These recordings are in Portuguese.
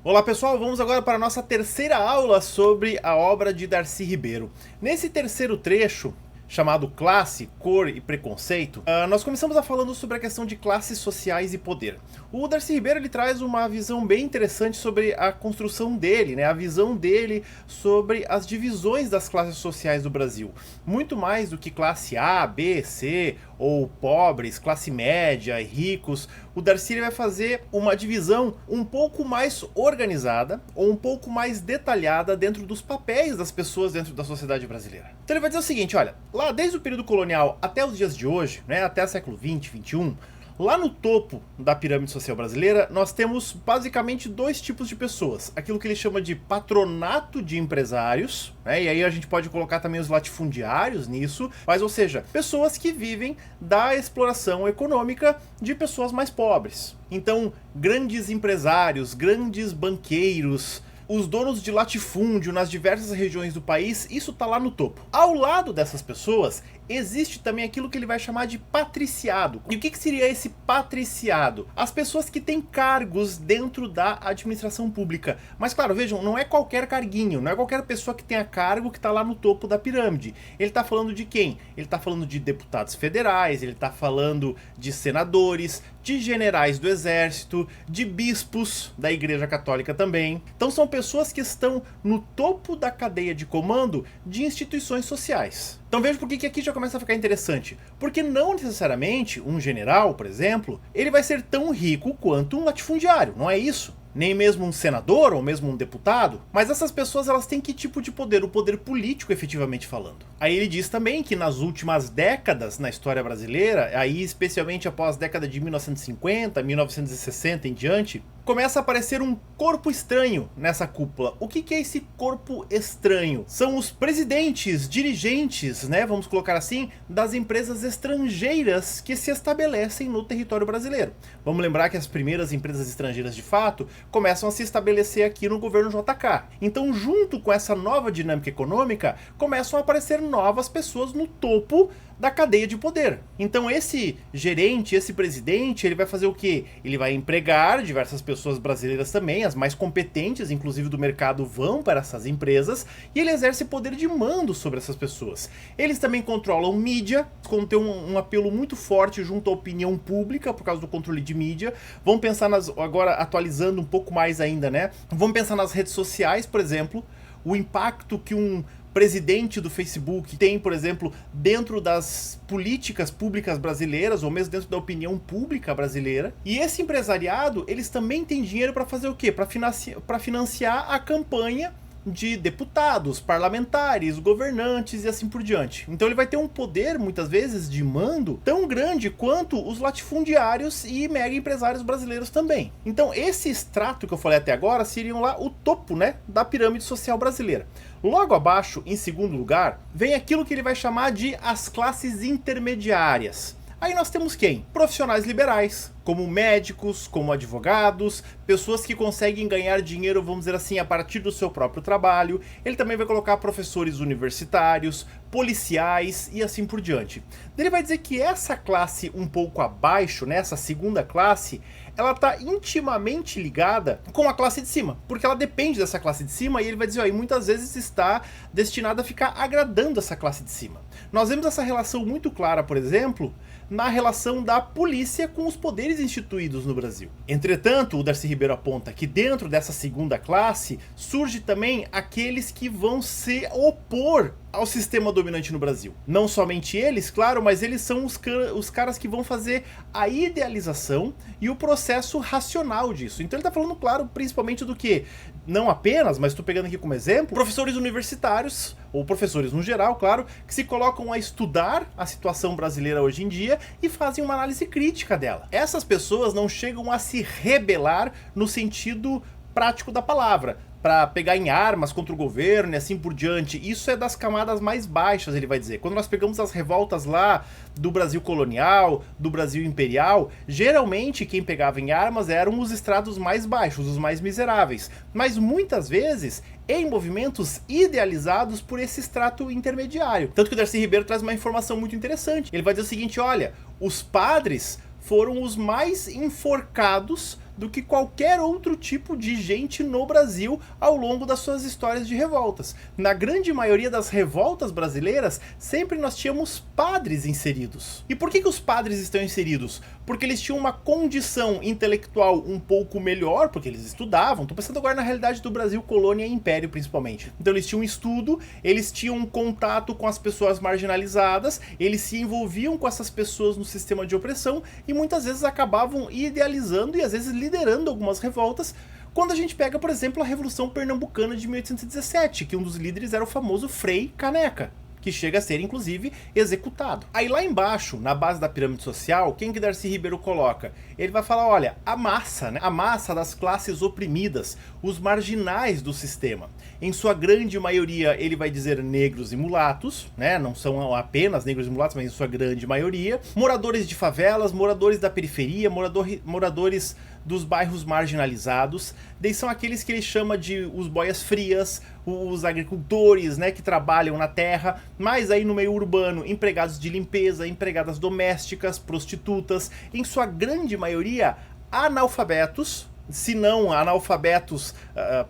Olá pessoal, vamos agora para a nossa terceira aula sobre a obra de Darcy Ribeiro. Nesse terceiro trecho, chamado Classe, Cor e Preconceito, nós começamos falando sobre a questão de classes sociais e poder. O Darcy Ribeiro ele traz uma visão bem interessante sobre a construção dele, né? A visão dele sobre as divisões das classes sociais do Brasil. Muito mais do que classe A, B, C, ou pobres, classe média, ricos. O Darcy vai fazer uma divisão um pouco mais organizada ou um pouco mais detalhada dentro dos papéis das pessoas dentro da sociedade brasileira. Então ele vai dizer o seguinte, olha, lá desde o período colonial até os dias de hoje, né, até o século XX, XXI, lá no topo da pirâmide social brasileira, nós temos basicamente dois tipos de pessoas. Aquilo que ele chama de patronato de empresários, né? E aí a gente pode colocar também os latifundiários nisso, mas ou seja, pessoas que vivem da exploração econômica de pessoas mais pobres. Então, grandes empresários, grandes banqueiros, os donos de latifúndio nas diversas regiões do país, isso tá lá no topo. Ao lado dessas pessoas, existe também aquilo que ele vai chamar de patriciado. E o que seria esse patriciado? As pessoas que têm cargos dentro da administração pública. Mas claro, vejam, não é qualquer carguinho, não é qualquer pessoa que tenha cargo que tá lá no topo da pirâmide. Ele tá falando de quem? Ele tá falando de deputados federais, ele tá falando de senadores, de generais do exército, de bispos da Igreja Católica também. Então são pessoas que estão no topo da cadeia de comando de instituições sociais. Então veja por que aqui já começa a ficar interessante. Porque não necessariamente um general, por exemplo, ele vai ser tão rico quanto um latifundiário, não é isso? Nem mesmo um senador ou mesmo um deputado, mas essas pessoas elas têm que tipo de poder? O poder político, efetivamente falando. Aí ele diz também que nas últimas décadas na história brasileira, aí especialmente após a década de 1950, 1960 em diante, começa a aparecer um corpo estranho nessa cúpula. O que é esse corpo estranho? São os presidentes, dirigentes, né, vamos colocar assim, das empresas estrangeiras que se estabelecem no território brasileiro. Vamos lembrar que as primeiras empresas estrangeiras de fato começam a se estabelecer aqui no governo JK. Então, junto com essa nova dinâmica econômica, começam a aparecer novas pessoas no topo da cadeia de poder. Então esse gerente, esse presidente, ele vai fazer o quê? Ele vai empregar diversas pessoas brasileiras também, as mais competentes, inclusive do mercado, vão para essas empresas, e ele exerce poder de mando sobre essas pessoas. Eles também controlam mídia, tem um apelo muito forte junto à opinião pública, por causa do controle de mídia. Vamos pensar agora atualizando um pouco mais ainda, né? Vamos pensar nas redes sociais, por exemplo, o impacto que um presidente do Facebook tem, por exemplo, dentro das políticas públicas brasileiras, ou mesmo dentro da opinião pública brasileira. E esse empresariado, eles também têm dinheiro para fazer o quê? Para financiar a campanha de deputados, parlamentares, governantes e assim por diante. Então ele vai ter um poder, muitas vezes, de mando tão grande quanto os latifundiários e mega empresários brasileiros também. Então esse extrato que eu falei até agora seriam lá o topo, né, da pirâmide social brasileira. Logo abaixo, em segundo lugar, vem aquilo que ele vai chamar de as classes intermediárias. Aí nós temos quem? Profissionais liberais, como médicos, como advogados, pessoas que conseguem ganhar dinheiro, vamos dizer assim, a partir do seu próprio trabalho. Ele também vai colocar professores universitários, policiais e assim por diante. Ele vai dizer que essa classe um pouco abaixo, né, essa segunda classe, ela está intimamente ligada com a classe de cima, porque ela depende dessa classe de cima, e ele vai dizer, ó, e muitas vezes está destinada a ficar agradando essa classe de cima. Nós vemos essa relação muito clara, por exemplo, na relação da polícia com os poderes instituídos no Brasil. Entretanto, o Darcy Ribeiro aponta que dentro dessa segunda classe surge também aqueles que vão se opor ao sistema dominante no Brasil. Não somente eles, claro, mas eles são os caras que vão fazer a idealização e o processo racional disso. Então ele está falando, claro, principalmente do que? Não apenas, mas estou pegando aqui como exemplo, professores universitários, ou professores no geral, claro, que se colocam a estudar a situação brasileira hoje em dia e fazem uma análise crítica dela. Essas pessoas não chegam a se rebelar no sentido prático da palavra, para pegar em armas contra o governo e assim por diante. Isso é das camadas mais baixas, ele vai dizer. Quando nós pegamos as revoltas lá do Brasil colonial, do Brasil imperial, geralmente quem pegava em armas eram os estratos mais baixos, os mais miseráveis. Mas muitas vezes em movimentos idealizados por esse extrato intermediário. Tanto que o Darcy Ribeiro traz uma informação muito interessante. Ele vai dizer o seguinte, olha, os padres foram os mais enforcados do que qualquer outro tipo de gente no Brasil ao longo das suas histórias de revoltas. Na grande maioria das revoltas brasileiras, sempre nós tínhamos padres inseridos. E por que os padres estão inseridos? Porque eles tinham uma condição intelectual um pouco melhor, porque eles estudavam. Tô pensando agora na realidade do Brasil, colônia e império principalmente. Então eles tinham estudo, eles tinham um contato com as pessoas marginalizadas, eles se envolviam com essas pessoas no sistema de opressão e muitas vezes acabavam idealizando e às vezes liderando algumas revoltas. Quando a gente pega, por exemplo, a Revolução Pernambucana de 1817, que um dos líderes era o famoso Frei Caneca, que chega a ser, inclusive, executado. Aí lá embaixo, na base da pirâmide social, quem que Darcy Ribeiro coloca? Ele vai falar, olha, a massa, né? A massa das classes oprimidas, os marginais do sistema. Em sua grande maioria, ele vai dizer negros e mulatos, né? Não são apenas negros e mulatos, mas em sua grande maioria. Moradores de favelas, moradores da periferia, moradores dos bairros marginalizados. Daí são aqueles que ele chama de os boias frias, os agricultores, né, que trabalham na terra, mas aí no meio urbano, empregados de limpeza, empregadas domésticas, prostitutas, em sua grande maioria analfabetos, se não analfabetos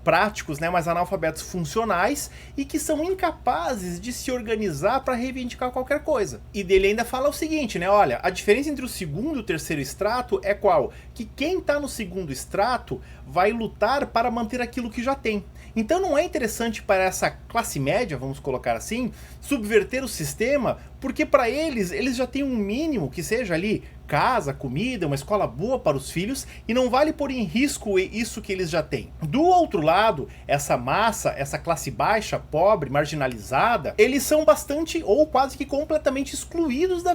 práticos, né, mas analfabetos funcionais e que são incapazes de se organizar para reivindicar qualquer coisa. E dele ainda fala o seguinte, né, olha, a diferença entre o segundo e o terceiro extrato é qual? Que quem está no segundo extrato vai lutar para manter aquilo que já tem. Então não é interessante para essa classe média, vamos colocar assim, subverter o sistema, porque para eles já têm um mínimo que seja ali casa, comida, uma escola boa para os filhos e não vale pôr em risco isso que eles já têm. Do outro lado, essa massa, essa classe baixa, pobre, marginalizada, eles são bastante ou quase que completamente excluídos da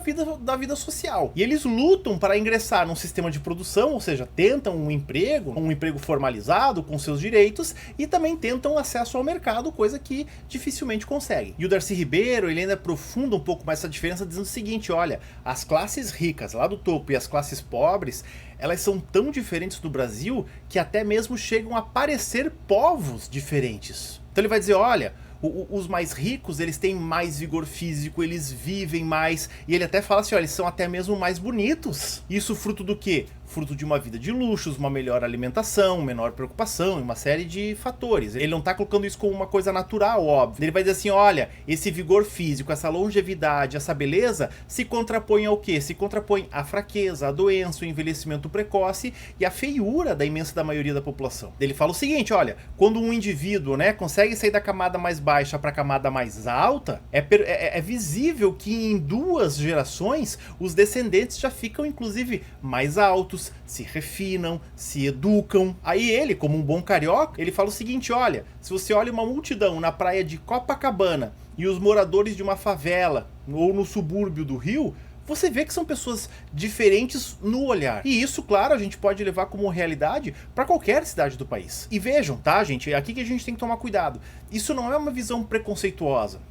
vida social. E eles lutam para ingressar num sistema de produção, ou seja, tentam um emprego formalizado com seus direitos e também tentam acesso ao mercado, coisa que dificilmente conseguem. E o Darcy Ribeiro, ele ainda aprofunda um pouco mais essa diferença dizendo o seguinte, olha, as classes ricas lá do topo e as classes pobres, elas são tão diferentes no Brasil que até mesmo chegam a parecer povos diferentes. Então ele vai dizer, olha, os mais ricos, eles têm mais vigor físico, eles vivem mais, e ele até fala assim, olha, eles são até mesmo mais bonitos. Isso fruto do quê? Fruto de uma vida de luxos, uma melhor alimentação, menor preocupação, uma série de fatores. Ele não tá colocando isso como uma coisa natural, óbvio. Ele vai dizer assim, olha, esse vigor físico, essa longevidade, essa beleza, se contrapõe ao quê? Se contrapõe à fraqueza, à doença, o envelhecimento precoce e à feiura da imensa maioria da população. Ele fala o seguinte, olha, quando um indivíduo, né, consegue sair da camada mais baixa para a camada mais alta, é visível que em 2 gerações os descendentes já ficam, inclusive, mais altos, se refinam, se educam. Aí ele, como um bom carioca, ele fala o seguinte, olha, se você olha uma multidão na praia de Copacabana e os moradores de uma favela ou no subúrbio do Rio, você vê que são pessoas diferentes no olhar. E isso, claro, a gente pode levar como realidade para qualquer cidade do país. E vejam, tá, gente? É aqui que a gente tem que tomar cuidado. Isso não é uma visão preconceituosa.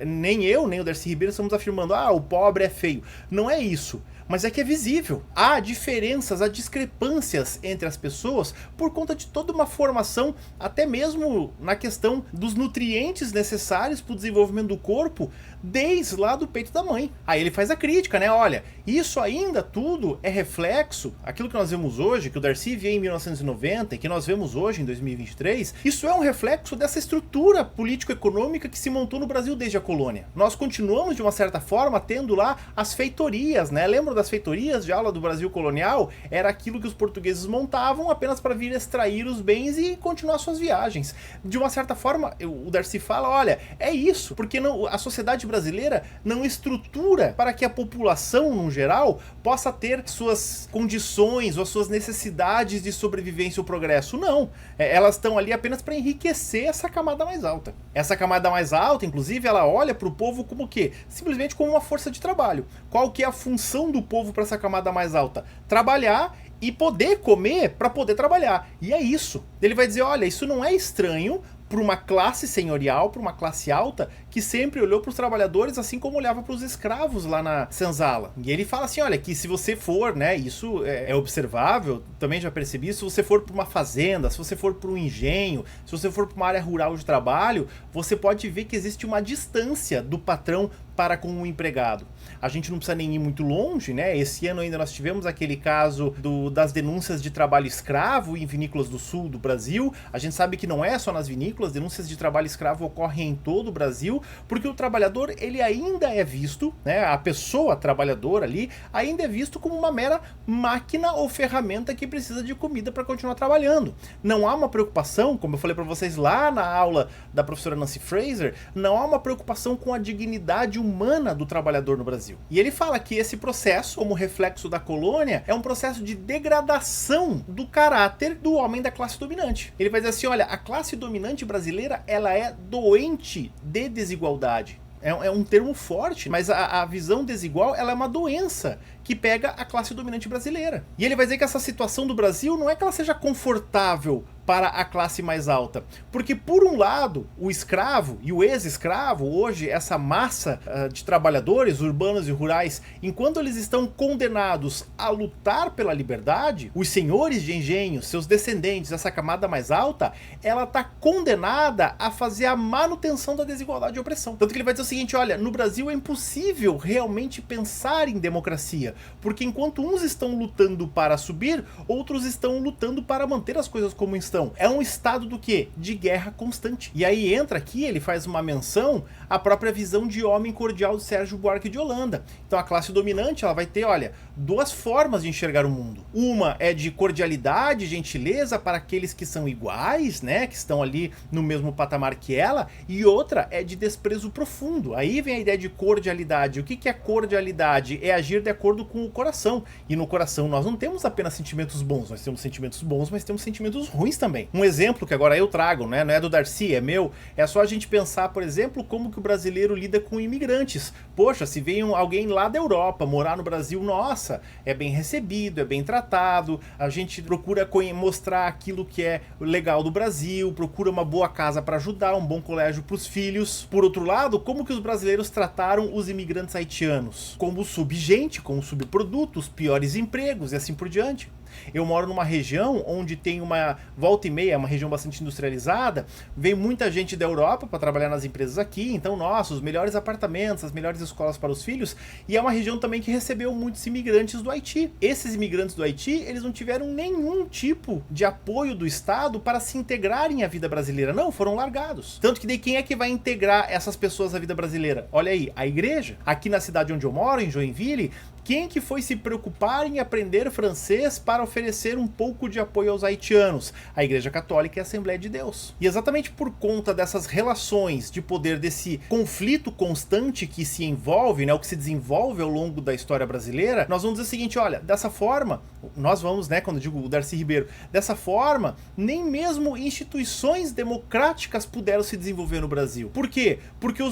Nem eu, nem o Darcy Ribeiro estamos afirmando, ah, o pobre é feio. Não é isso. Mas é que é visível. Há diferenças, há discrepâncias entre as pessoas por conta de toda uma formação, até mesmo na questão dos nutrientes necessários para o desenvolvimento do corpo, desde lá do peito da mãe. Aí ele faz a crítica, né? Olha, isso ainda tudo é reflexo, aquilo que nós vemos hoje, que o Darcy via em 1990 e que nós vemos hoje em 2023, isso é um reflexo dessa estrutura político-econômica que se montou no Brasil desde a colônia. Nós continuamos, de uma certa forma, tendo lá as feitorias, né? Lembram das feitorias de aula do Brasil colonial? Era aquilo que os portugueses montavam apenas para vir extrair os bens e continuar suas viagens. De uma certa forma, o Darcy fala, olha, é isso, porque a sociedade brasileira não estrutura para que a população, no geral, possa ter suas condições ou suas necessidades de sobrevivência ou progresso. Não. Elas estão ali apenas para enriquecer essa camada mais alta. Essa camada mais alta, inclusive, ela olha para o povo como o quê? Simplesmente como uma força de trabalho. Qual que é a função do povo para essa camada mais alta? Trabalhar e poder comer para poder trabalhar. E é isso. Ele vai dizer, olha, isso não é estranho para uma classe senhorial, para uma classe alta, que sempre olhou para os trabalhadores assim como olhava para os escravos lá na senzala. E ele fala assim, olha, que se você for, né, isso é observável, também já percebi, se você for para uma fazenda, se você for para um engenho, se você for para uma área rural de trabalho, você pode ver que existe uma distância do patrão para com o empregado. A gente não precisa nem ir muito longe, né? Esse ano ainda nós tivemos aquele caso das denúncias de trabalho escravo em vinícolas do sul do Brasil. A gente sabe que não é só nas vinícolas, denúncias de trabalho escravo ocorrem em todo o Brasil, porque o trabalhador, ele ainda é visto, né? A pessoa trabalhadora ali, ainda é visto como uma mera máquina ou ferramenta que precisa de comida para continuar trabalhando. Não há uma preocupação, como eu falei para vocês lá na aula da professora Nancy Fraser, não há uma preocupação com a dignidade humana do trabalhador no Brasil. E ele fala que esse processo, como reflexo da colônia, é um processo de degradação do caráter do homem da classe dominante. Ele vai dizer assim, olha, a classe dominante brasileira, ela é doente de desigualdade. É um termo forte, mas a visão desigual, ela é uma doença que pega a classe dominante brasileira. E ele vai dizer que essa situação do Brasil não é que ela seja confortável para a classe mais alta. Porque, por um lado, o escravo e o ex-escravo, hoje, essa massa de trabalhadores urbanos e rurais, enquanto eles estão condenados a lutar pela liberdade, os senhores de engenho, seus descendentes, essa camada mais alta, ela está condenada a fazer a manutenção da desigualdade e opressão. Tanto que ele vai dizer o seguinte, olha, no Brasil é impossível realmente pensar em democracia, porque enquanto uns estão lutando para subir, outros estão lutando para manter as coisas como estão. É um estado do quê? De guerra constante. E aí entra aqui, ele faz uma menção à própria visão de homem cordial de Sérgio Buarque de Holanda. Então a classe dominante, ela vai ter, olha, duas formas de enxergar o mundo. Uma é de cordialidade, gentileza para aqueles que são iguais, né, que estão ali no mesmo patamar que ela, e outra é de desprezo profundo. Aí vem a ideia de cordialidade. O que é cordialidade? É agir de acordo com o coração. E no coração nós não temos apenas sentimentos bons, nós temos sentimentos bons, mas temos sentimentos ruins também. Um exemplo que agora eu trago, né, não é do Darcy, é meu, é só a gente pensar, por exemplo, como que o brasileiro lida com imigrantes. Poxa, se vem alguém lá da Europa morar no Brasil, nossa, é bem recebido, é bem tratado, a gente procura mostrar aquilo que é legal do Brasil, procura uma boa casa para ajudar, um bom colégio para os filhos. Por outro lado, como que os brasileiros trataram os imigrantes haitianos? Como subgente, como subprodutos, piores empregos e assim por diante. Eu moro numa região onde tem uma volta e meia, uma região bastante industrializada, vem muita gente da Europa para trabalhar nas empresas aqui, então, nossa, os melhores apartamentos, as melhores escolas para os filhos, e é uma região também que recebeu muitos imigrantes do Haiti. Esses imigrantes do Haiti, eles não tiveram nenhum tipo de apoio do Estado para se integrarem à vida brasileira, não, foram largados. Tanto que daí quem é que vai integrar essas pessoas à vida brasileira? Olha aí, a igreja. Aqui na cidade onde eu moro, em Joinville, quem que foi se preocupar em aprender francês para oferecer um pouco de apoio aos haitianos? A Igreja Católica e a Assembleia de Deus. E exatamente por conta dessas relações de poder, desse conflito constante que se envolve, né, o que se desenvolve ao longo da história brasileira, nós vamos dizer o seguinte, olha, dessa forma, nós vamos, né, quando eu digo o Darcy Ribeiro, dessa forma, nem mesmo instituições democráticas puderam se desenvolver no Brasil. Por quê? Porque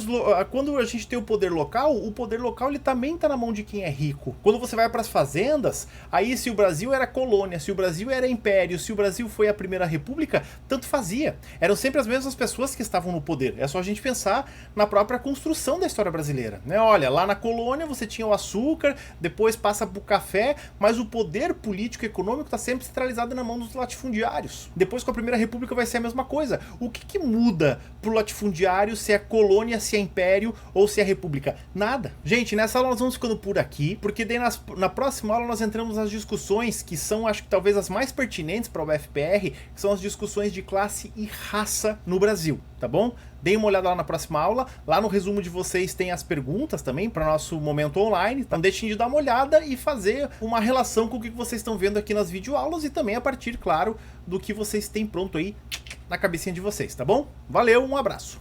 quando a gente tem o poder local ele também está na mão de quem é rico. Quando você vai para as fazendas, aí se o Brasil era colônia, se o Brasil era império, se o Brasil foi a primeira república, tanto fazia. Eram sempre as mesmas pessoas que estavam no poder. É só a gente pensar na própria construção da história brasileira, né? Olha, lá na colônia você tinha o açúcar, depois passa para o café, mas o poder político e econômico está sempre centralizado na mão dos latifundiários. Depois com a primeira república vai ser a mesma coisa. O que muda pro latifundiário se é colônia, se é império ou se é república? Nada. Gente, nessa aula nós vamos ficando por aqui, porque daí na próxima aula nós entramos nas discussões que são, acho que talvez as mais pertinentes para o UFPR, que são as discussões de classe e raça no Brasil, tá bom? Deem uma olhada lá na próxima aula, lá no resumo de vocês tem as perguntas também para o nosso momento online, então deixem de dar uma olhada e fazer uma relação com o que vocês estão vendo aqui nas videoaulas e também a partir, claro, do que vocês têm pronto aí na cabecinha de vocês, tá bom? Valeu, um abraço!